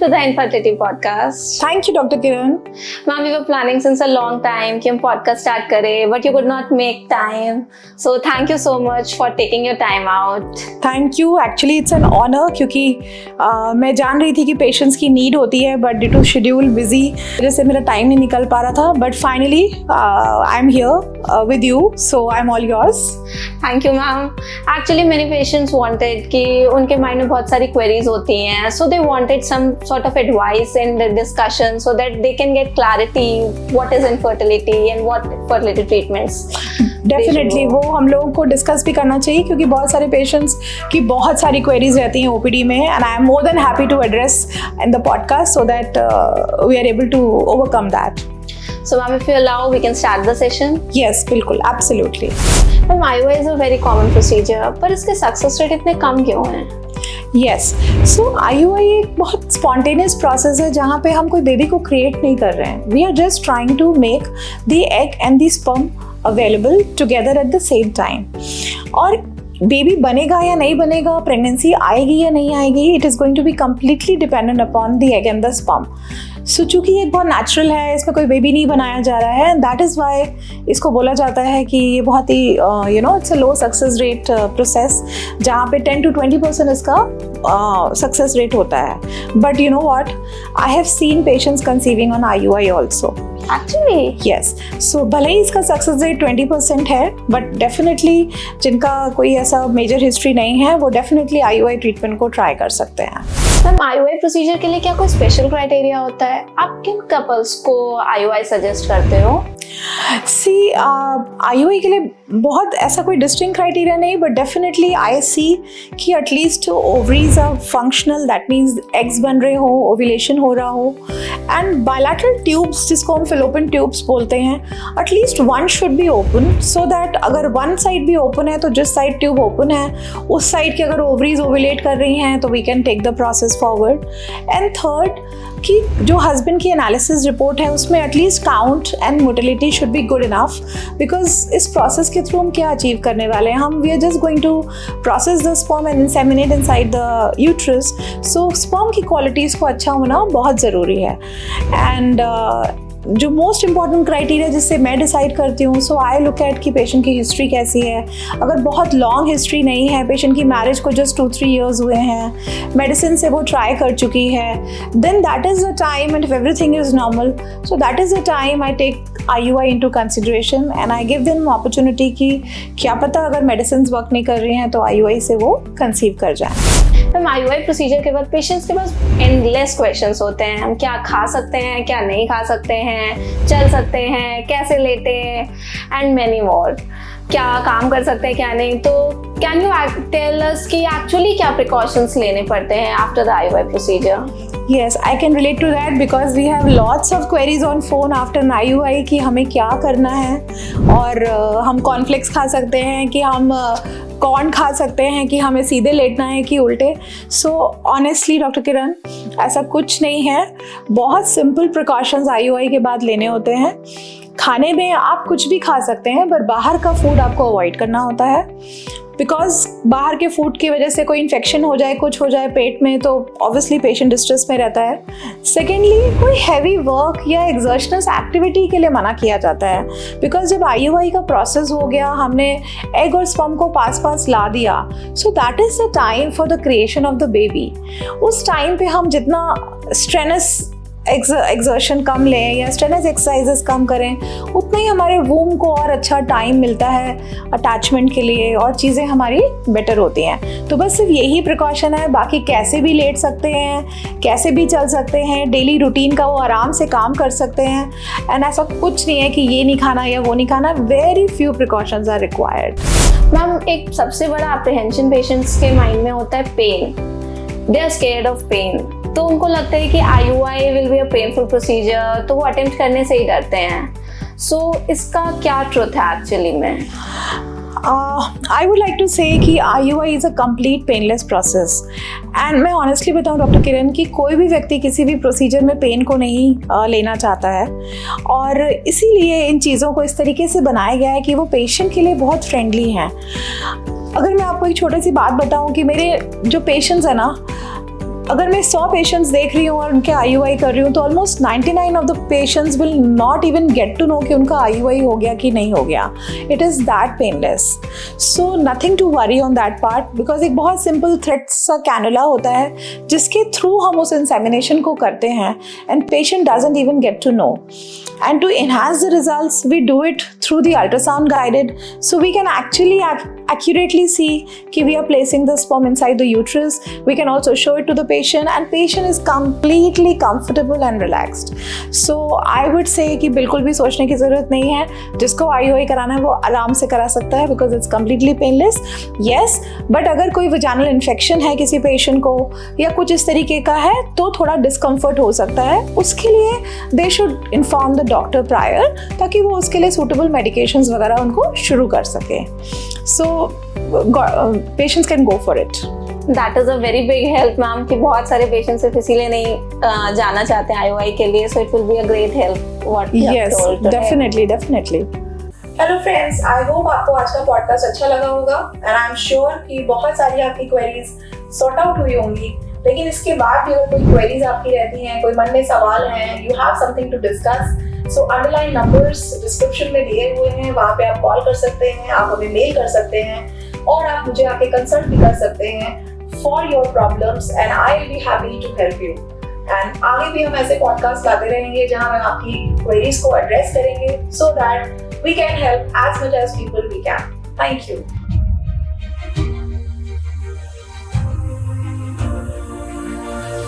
to the Infertility Podcast. Thank you, Dr. Kiran. Ma'am, we were planning since a long time कि हम podcast start करें, but you could not make time. So thank you so much for taking your time out. Thank you. Actually, it's an honor क्योंकि मैं जान रही थी कि patients की need होती है, but due to schedule busy वजह से मेरा time नहीं निकल पा रहा था. But finally, I'm here with you, so I'm all yours. Thank you, ma'am. Actually, many patients wanted कि उनके mind में बहुत सारी queries होती हैं, so they wanted some sort of advice and discussion so that they can get clarity what is infertility and what fertility treatments. Definitely वो हम लोगों को डिस्कस भी करना चाहिए क्योंकि बहुत सारे पेशेंट्स की बहुत सारी क्वेरीज रहती हैं ओपीडी में and I am more than happy to address in the podcast so that we are able to overcome that. So ma'am, if you allow, we can start the session. Yes, बिल्कुल, absolutely. Ma'am, IUI is a very common procedure, पर इसके success rate इतने कम क्यों हैं? Yes, so IUI एक बहुत spontaneous process है जहाँ पे हम कोई बेबी को क्रिएट नहीं कर रहे हैं. We are just trying to make the egg and the sperm available together at the same time. और बेबी बनेगा या नहीं बनेगा, प्रेगनेंसी आएगी या नहीं आएगी, it is going to be completely dependent upon the egg and the sperm. So चूँकि ये बहुत नेचुरल है, इसमें कोई बेबी नहीं बनाया जा रहा है, दैट इज़ वाई इसको बोला जाता है कि ये बहुत ही it's a low success rate process जहाँ पे 10 to 20% इसका सक्सेस रेट होता है. But you know what, I have seen patients conceiving on IUI also. Actually, yes. So भले ही इसका सक्सेस रेट 20% है, बट डेफिनेटली जिनका कोई ऐसा मेजर हिस्ट्री नहीं है वो डेफिनेटली IUI ट्रीटमेंट को ट्राई कर सकते हैं. मैम, IUI प्रोसीजर के लिए क्या कोई स्पेशल क्राइटेरिया होता है? आप किन कपल्स को IUI सजेस्ट करते हो? सी IUI के लिए बहुत ऐसा कोई डिस्टिंक्ट क्राइटेरिया नहीं, बट डेफिनेटली आई सी कि at least ovaries are functional, that means eggs बन रहे हो, ओव्यूलेशन हो रहा हो, एंड बायलैटरल ट्यूब्स जिसको हम फेलोपियन ट्यूब्स बोलते हैं, at least one should be open so that अगर वन साइड भी ओपन है तो जिस साइड ट्यूब ओपन है उस साइड की अगर ओवरीज ओव्यूलेट कर रही हैं तो we can take the process forward. And third कि जो हस्बैंड की एनालिसिस रिपोर्ट है उसमें at least count and motility should be good enough, because इस प्रोसेस के थ्रू हम क्या अचीव करने वाले हैं, हम we are just going to process the sperm and inseminate inside the uterus. So sperm की क्वालिटीज़ को अच्छा होना बहुत ज़रूरी है. एंड जो मोस्ट इम्पॉर्टेंट क्राइटेरिया जिससे मैं डिसाइड करती हूँ, सो आई लुक एट कि पेशेंट की हिस्ट्री कैसी है. अगर बहुत लॉन्ग हिस्ट्री नहीं है, पेशेंट की मैरिज को जस्ट 2-3 years हुए हैं, मेडिसिन से वो ट्राई कर चुकी है, then that is the time and if everything is normal, so that is the time I take IUI into consideration and I give them opportunity कि क्या पता अगर मेडिसिन वर्क नहीं कर रही हैं तो IUI से वो कंसीव कर जाए. मैम, IUI प्रोसीजर के बाद पेशेंट्स के पास एंडलेस क्वेश्चंस होते हैं. हम क्या खा सकते हैं, क्या नहीं खा सकते हैं, चल सकते हैं, कैसे लेटे एंड मेनी मोर, क्या काम कर सकते हैं क्या नहीं. तो कैन यू टेल अस कि एक्चुअली क्या प्रिकॉशंस लेने पड़ते हैं after the IUI procedure? Yes, I can relate to that because we have lots of queries on phone after an IUI कि हमें क्या करना है, और हम कॉर्नफ्लेक्स खा सकते हैं कि हम कॉर्न खा सकते हैं कि हमें सीधे लेटना है कि उल्टे. सो ऑनेस्टली डॉक्टर किरण, ऐसा कुछ नहीं है. बहुत सिंपल प्रिकॉशंस IUI के बाद लेने होते हैं. खाने में आप कुछ भी खा सकते हैं, पर बाहर का फूड आपको अवॉइड करना होता है, बिकॉज बाहर के फूड की वजह से कोई इन्फेक्शन हो जाए, कुछ हो जाए पेट में, तो ऑब्वियसली पेशेंट डिस्ट्रेस में रहता है. सेकेंडली, कोई हैवी वर्क या एक्सर्शनस एक्टिविटी के लिए मना किया जाता है, बिकॉज जब IUI का प्रोसेस हो गया, हमने एग और स्पर्म को पास ला दिया, सो that is the time for the creation of the baby. उस टाइम पे हम जितना स्ट्रेनस एक्सर्शन कम लें या स्ट्रेनस एक्सरसाइजेस कम करें, उतना ही हमारे वूम को और अच्छा टाइम मिलता है अटैचमेंट के लिए और चीज़ें हमारी बेटर होती हैं. तो बस सिर्फ यही प्रिकॉशन है. बाकी कैसे भी लेट सकते हैं, कैसे भी चल सकते हैं, डेली रूटीन का वो आराम से काम कर सकते हैं. एंड ऐसा कुछ नहीं है कि ये नहीं खाना या वो नहीं खाना. Very few precautions are required. Ma'am, एक सबसे बड़ा अप्रीहेंशन पेशेंट्स के माइंड में होता है pain. They are scared of pain. तो उनको लगता है कि IUI will be a painful procedure, तो वो अटेम्प्ट करने से ही डरते हैं. सो इसका क्या ट्रुथ है एक्चुअली में? I would like to say कि IUI is a complete painless process. And मैं honestly बताऊँ डॉक्टर किरण कि कोई भी व्यक्ति किसी भी प्रोसीजर में पेन को नहीं लेना चाहता है, और इसीलिए इन चीज़ों को इस तरीके से बनाया गया है कि वो पेशेंट के लिए बहुत फ्रेंडली हैं. अगर मैं आपको एक छोटी सी बात बताऊँ कि मेरे जो पेशेंट्स हैं ना, अगर मैं 100 पेशेंट्स देख रही हूँ और उनके IUI कर रही हूँ तो almost 99 of the patients will not even get to know कि उनका IUI हो गया कि नहीं हो गया. It is that painless. So nothing to worry on that part, because एक बहुत सिंपल थ्रेड सा कैनुला होता है जिसके थ्रू हम उस इंसेमिनेशन को करते हैं and patient doesn't even get to know. And to enhance the results, we do it through the ultrasound guided, so we can actually accurately see कि we are placing the sperm inside the uterus. We can also show it to the patient and patient is completely comfortable and relaxed. So I would say कि बिल्कुल भी सोचने की ज़रूरत नहीं है. जिसको IUI कराना है वो आराम से करा सकता है because it's completely painless. Yes, but अगर कोई vaginal infection है किसी patient को या कुछ इस तरीके का है तो थोड़ा discomfort हो सकता है. उसके लिए they should inform the doctor prior ताकि वो उसके लिए सूटेबल मेडिकेशंस वगैरह उनको शुरू कर सके. So patients can go for it. That is a very big help ma'am कि बहुत सारे पेशेंट्स सिर्फ इसीलिए नहीं जाना चाहते हैं IUI के लिए. So it will be a great help what you have told. Definitely. Hello friends, I hope आपको आज का पॉडकास्ट अच्छा लगा होगा एंड आई एम श्योर कि बहुत सारी आपकी क्वेरीज सॉर्ट आउट हुई होंगी. लेकिन इसके बाद भी अगर कोई क्वेरीज आपकी रहती हैं, कोई मन में सवाल हैं, you have something to discuss, so underline numbers description में दिए हुए हैं, वहाँ पे आप कॉल कर सकते हैं, आप हमें मेल कर सकते हैं और आप मुझे आके कंसल्ट भी कर सकते हैं for your problems and I will be happy to help you. And आगे भी हम ऐसे पॉडकास्ट लाते रहेंगे जहाँ हम आपकी क्वेरीज को एड्रेस करेंगे so that we can help as much as people we can. Thank you.